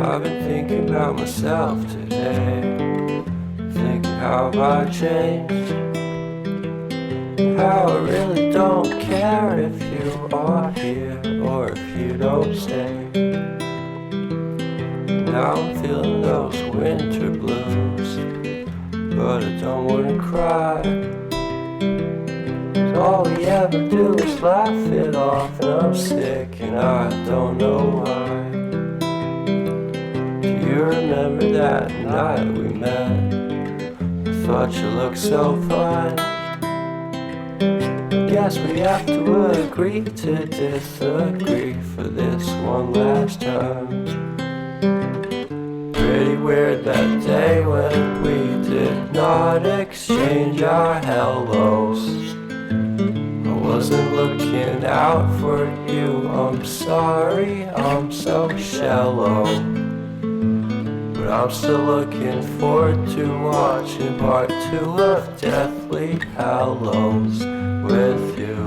I've been thinking about myself today, thinking how I changed, how I really don't care if you are here or if you don't stay. Now I'm feeling those winter blues, but I don't wanna cry. All we ever do is laugh it off, and I'm sick and I don't know why. Do you remember that night we met? I thought you looked so fine. Guess we have to agree to disagree for this one last time. Pretty weird that day when we did not exchange our hellos. I wasn't looking out for you, I'm sorry, I'm so shallow. But I'm still looking forward to watching part 2 of Deathly Hallows with you.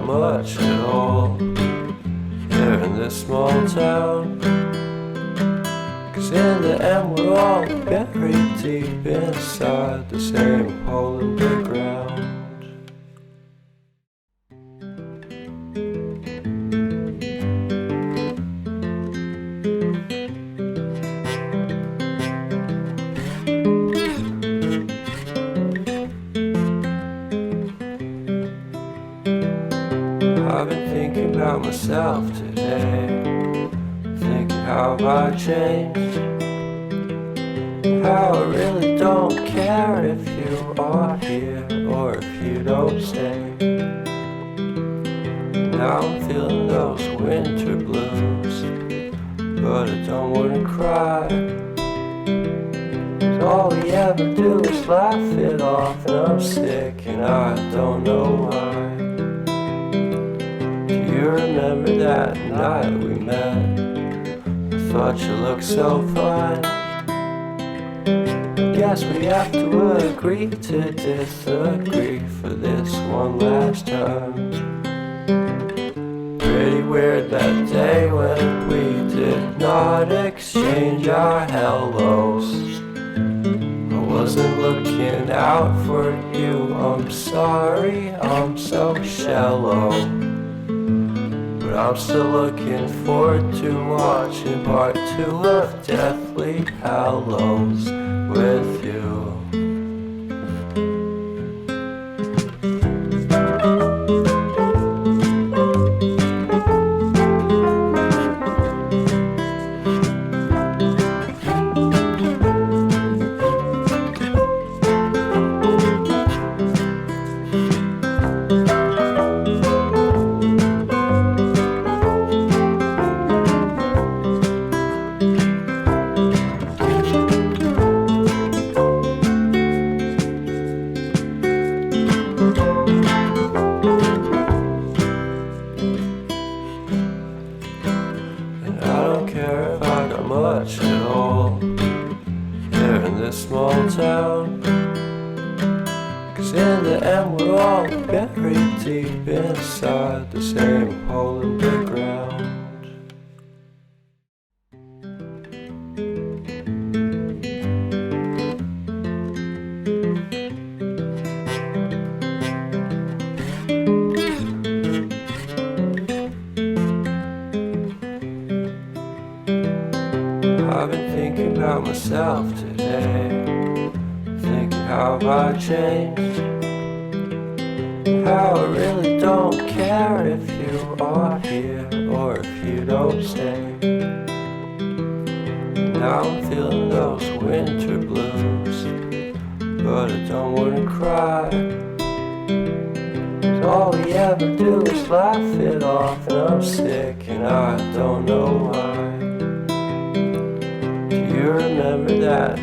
Much at all here in this small town, 'cause in the end we're all buried deep inside the same hole in the ground. I've been thinking about myself today, thinking how I changed, how I really don't care if you are here or if you don't stay. Now I'm feeling those winter blues, but I don't wanna cry. All we ever do is laugh it off, and I'm sick and I don't know why. You remember that night we met? I thought you looked so fine. Guess we have to agree to disagree for this one last time. Pretty weird that day when we did not exchange our hellos. I wasn't looking out for you, I'm sorry, I'm so shallow. But I'm still looking forward to watching part 2 of Deathly Hallows with you. Much at all here in this small town, 'cause in the end we're all buried deep inside the same hole in the ground. I've been thinking about myself today, thinking how I changed, how I really don't care if you are here or if you don't stay. Now I'm feeling those winter blues, but I don't wouldn't cry. 'Cause all we ever do is laugh it off, and I'm sick and I don't know why. Do you remember that?